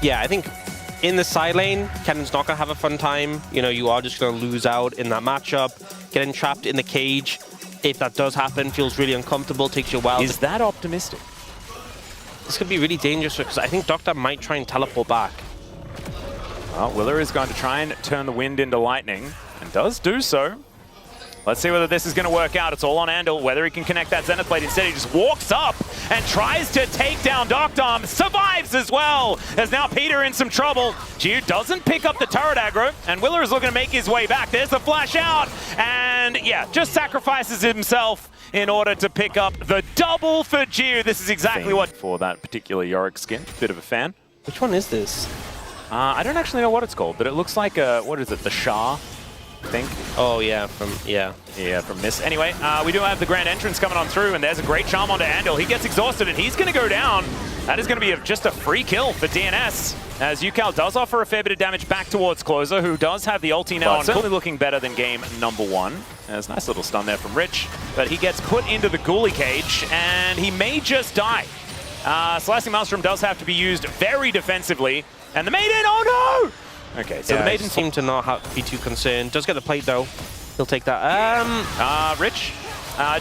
Yeah, I think in the side lane, Kennen's not going to have a fun time. You know, you are just going to lose out in that matchup. Getting trapped in the cage, if that does happen, feels really uncomfortable, takes you a while. Is that optimistic? This could be really dangerous because I think deokdam might try and teleport back. Well, Willer is going to try and turn the wind into lightning, and does do so. Let's see whether this is going to work out. It's all on Andil, whether he can connect that Zenith Blade. Instead, he just walks up and tries to take down deokdam. Survives as well, as now Peter in some trouble. Jiwoo doesn't pick up the turret aggro, and Willer is looking to make his way back. There's the flash out, and yeah, just sacrifices himself in order to pick up the double for Jiwoo. This is exactly what for that particular Yorick skin. Bit of a fan. Which one is this? I don't actually know what it's called, but it looks like a, what is it, the Shah? I think. Oh yeah, from this. Anyway, we do have the grand entrance coming on through, and there's a great charm onto Andil. He gets exhausted, and he's going to go down. That is going to be just a free kill for DNS, as Ucal does offer a fair bit of damage back towards Clozer, who does have the ulti now, and certainly looking better than game number 1. There's a nice little stun there from Rich, but he gets put into the ghoulie cage, and he may just die. Slicing Maelstrom does have to be used very defensively, and the Maiden, oh no! Okay, so yeah, the Maiden seem to not be too concerned. Does get the plate though. He'll take that. Rich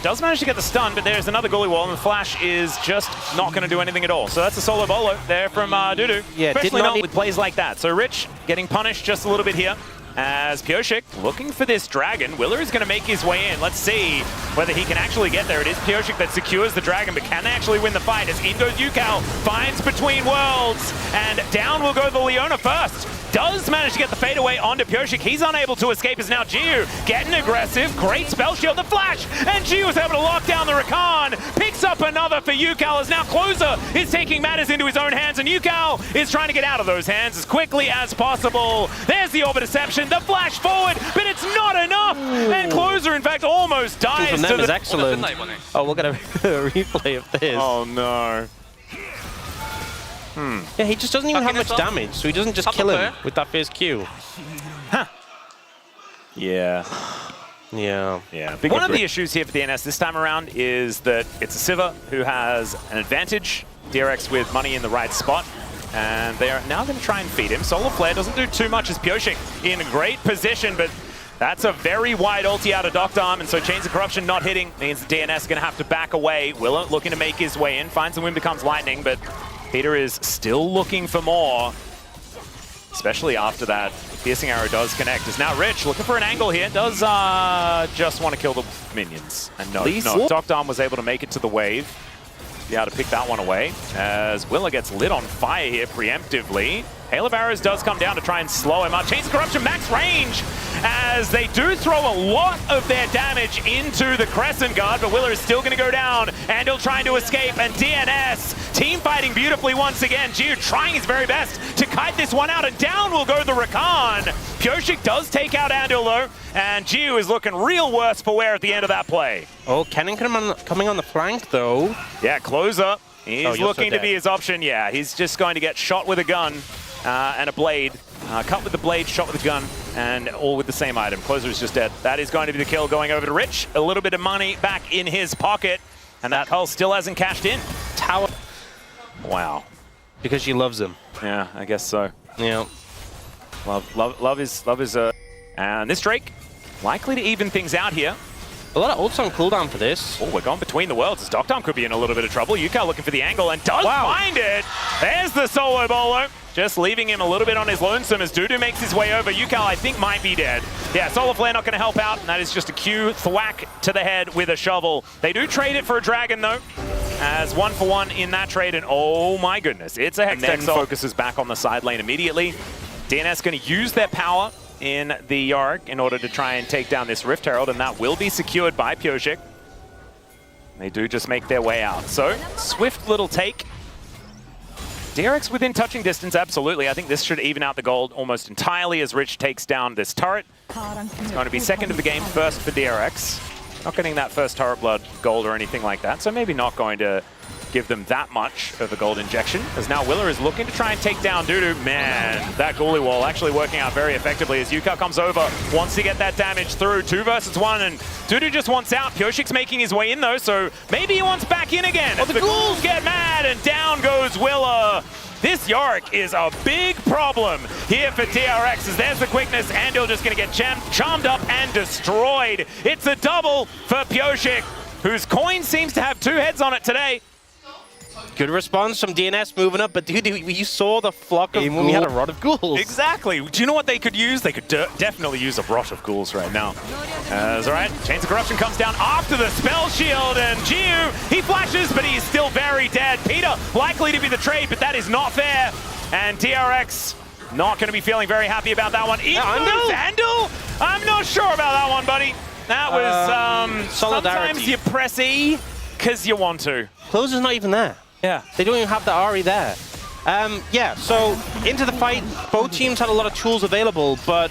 does manage to get the stun, but there's another ghoulie wall, and the flash is just not going to do anything at all. So that's a solo bolo there from DuDu. Yeah, especially not with plays like that. So Rich getting punished just a little bit here. As Pyosik looking for this dragon. Willer is going to make his way in. Let's see whether he can actually get there. It is Pyosik that secures the dragon, but can they actually win the fight? As in goes Ucal, finds between worlds, and down will go the Leona first. Does manage to get the fade away onto Pyosik. He's unable to escape as now Jiwoo getting aggressive. Great spell shield, the flash, and Jiwoo is able to lock down the Rakan. Picks up another for Ucal as now Clozer is taking matters into his own hands, and Ucal is trying to get out of those hands as quickly as possible. There's the Orbit Deception, the flash forward, but it's not enough. Ooh. And Clozer, in fact, almost dies. From them is excellent. Oh, we'll get a replay of this. Oh no. Yeah, he just doesn't even have much damage, so he doesn't just kill him with that first Q. Huh. Yeah. Yeah. One of the issues here for DNS this time around is that it's a Sivir who has an advantage. DRX with money in the right spot. And they are now going to try and feed him. Solar Flare doesn't do too much as Pyosik in a great position, but that's a very wide ulti out of deokdam, and so Chains of Corruption not hitting means the DNS is going to have to back away. Willow looking to make his way in, finds the wind becomes lightning, but Peter is still looking for more, especially after that piercing arrow does connect. Is now Rich looking for an angle here, does just want to kill the minions. And no, deokdam was able to make it to the wave. Be able to pick that one away as Willa gets lit on fire here preemptively. Hail of Arrows does come down to try and slow him up. Chains of Corruption max range as they do throw a lot of their damage into the Crescent Guard, but Willer is still going to go down. Andil trying to escape, and DNS team fighting beautifully once again. Jiwoo trying his very best to kite this one out, and down will go the Rakan. Pyosik does take out Andil though, and Jiwoo is looking real worse for wear at the end of that play. Oh, Kennen coming on the flank though. Yeah, Clozer. He's looking to be his option. Yeah, he's just going to get shot with a gun and a blade. Cut with the blade, shot with a gun, and all with the same item. Clozer is just dead. That is going to be the kill going over to Rich. A little bit of money back in his pocket, and that cull still hasn't cashed in. Tower. Wow. Because she loves him. Yeah, I guess so. Yeah. Love is and this Drake likely to even things out here. A lot of ults on cooldown for this. Oh, we're going between the worlds as deokdam could be in a little bit of trouble. Ucal looking for the angle and does find it. There's the solo bolo. Just leaving him a little bit on his lonesome as DuDu makes his way over. Ucal, I think, might be dead. Yeah, Solar Flare not going to help out, and that is just a Q thwack to the head with a shovel. They do trade it for a dragon, though, as 1-for-1 in that trade, and oh my goodness, it's a Hextech. And then focuses back on the side lane immediately. DNS going to use their power in the Yorick in order to try and take down this Rift Herald, and that will be secured by Pyosik. They do just make their way out. So, swift little take. DRX within touching distance, absolutely. I think this should even out the gold almost entirely as Rich takes down this turret. It's going to be second of the game, first for DRX. Not getting that first turret blood gold or anything like that, so maybe not going to give them that much of a gold injection, as now Willer is looking to try and take down DuDu. Man, that ghoulie wall actually working out very effectively as Ucal comes over, wants to get that damage through. 2 versus 1, and DuDu just wants out. Pyosik's making his way in though, so maybe he wants back in again. Oh, the ghouls get mad, and down goes Willer. This Yorick is a big problem here for DRX, as there's the quickness. Andil just going to get charmed up and destroyed. It's a double for Pyosik, whose coin seems to have two heads on it today. Good response from DNS moving up, but dude, you saw the flock of ghouls. We had a rod of ghouls. Exactly. Do you know what they could use? They could definitely use a rot of ghouls right now. That's all right. Chains of Corruption comes down after the spell shield, and Jiwoo, he flashes, but he's still very dead. Peter likely to be the trade, but that is not fair. And DRX not going to be feeling very happy about that one. Andil? I'm not sure about that one, buddy. That was sometimes you press E because you want to. Clozer's not even there. Yeah. They don't even have the Ahri there. Yeah, so into the fight, both teams had a lot of tools available, but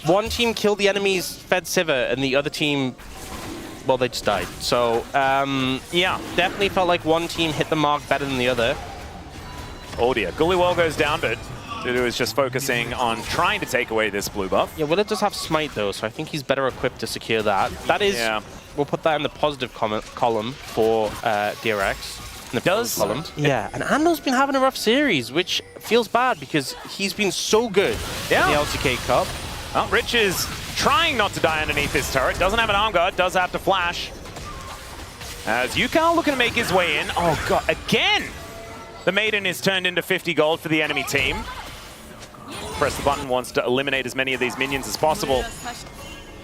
one team killed the enemy's Fed Sivir, and the other team, well, they just died. So, yeah, definitely felt like one team hit the mark better than the other. Oh dear. Gullywall goes down, but DuDu is just focusing on trying to take away this blue buff. Yeah, Willa does have Smite, though, so I think he's better equipped to secure that. That is, we'll put that in the positive column for DRX. Column. Yeah, and Andil's been having a rough series, which feels bad because he's been so good in the LCK Cup. Well, Rich is trying not to die underneath this turret. Doesn't have an arm guard, does have to flash. As Ucal looking to make his way in. Oh god, again! The Maiden is turned into 50 gold for the enemy team. Press the button, wants to eliminate as many of these minions as possible.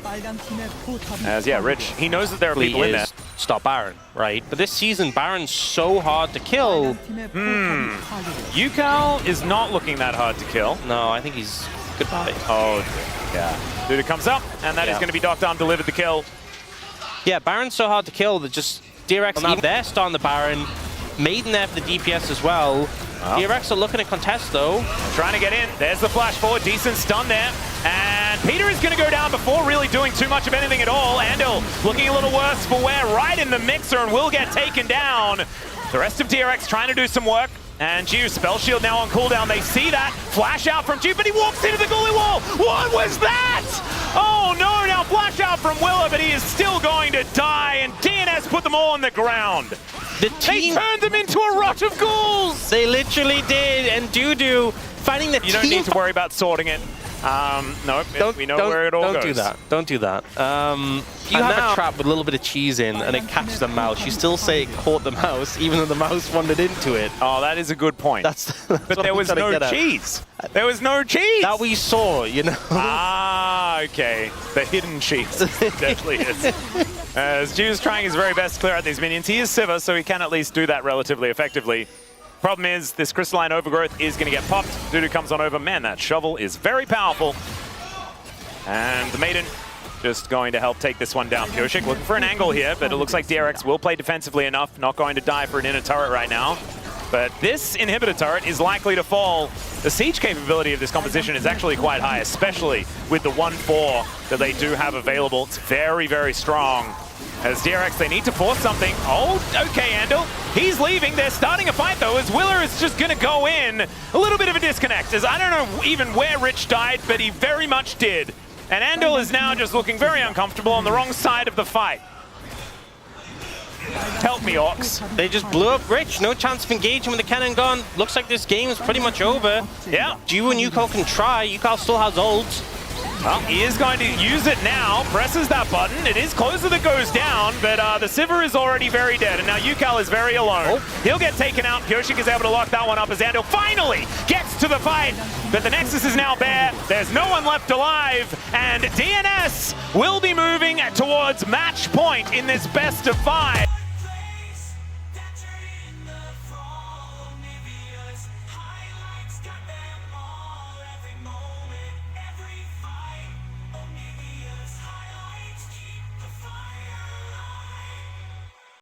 As, yeah, Rich, he knows that there are people in there. Stop Baron, right? But this season, Baron's so hard to kill. Ucal is not looking that hard to kill. No, I think he's goodbye. Oh, yeah. DuDu comes up, and that is going to be deokdam delivered the kill. Yeah, Baron's so hard to kill that just DRX, even they're starting the Baron. Maiden there for the DPS as well. DRX are looking to contest though. Trying to get in. There's the flash forward. Decent stun there. And Peter is going to go down before really doing too much of anything at all. Andil looking a little worse for wear right in the mixer and will get taken down. The rest of DRX trying to do some work. And Jiwoo, spell shield now on cooldown. They see that. Flash out from Jiwoo, but he walks into the gully wall. What was that? Oh no, now flash out from Willa, but he is still going to die. And DNS put them all on the ground. They turned them into a rot of ghouls! They literally did, and DuDu finding the team. You don't need to worry about sorting it. No, we know where it all goes. Don't do that. Don't do that. You have a trap with a little bit of cheese in, and it catches the mouse. You still say it caught the mouse, even though the mouse wandered into it. Oh, that is a good point. But there was no cheese. There was no cheese. That we saw, you know. Ah, okay. The hidden cheese. It definitely is. As Jiwoo's trying his very best to clear out these minions. He is Sivir, so he can at least do that relatively effectively. Problem is, this crystalline overgrowth is going to get popped. DuDu comes on over. Man, that shovel is very powerful. And the Maiden just going to help take this one down. Pyosik looking for an angle here, but it looks like DRX will play defensively enough. Not going to die for an inner turret right now. But this inhibitor turret is likely to fall. The siege capability of this composition is actually quite high, especially with the 1-4 that they do have available. It's very, very strong. As DRX, they need to force something. Oh, okay, Andil. He's leaving. They're starting a fight, though, as Willer is just going to go in. A little bit of a disconnect, as I don't know even where Rich died, but he very much did. And Andil is now just looking very uncomfortable on the wrong side of the fight. Help me, Orcs. They just blew up Rich. No chance of engaging with the cannon gun. Looks like this game is pretty much over. Yeah. Jiwoo and Ucal can try. Ucal still has ult. Well, he is going to use it now. Presses that button. It is Clozer that goes down, but the Sivir is already very dead, and now Ucal is very alone. He'll get taken out. Pyosik is able to lock that one up as Andil finally gets to the fight, but the Nexus is now bare. There's no one left alive, and DNS will be moving towards match point in this best of 5.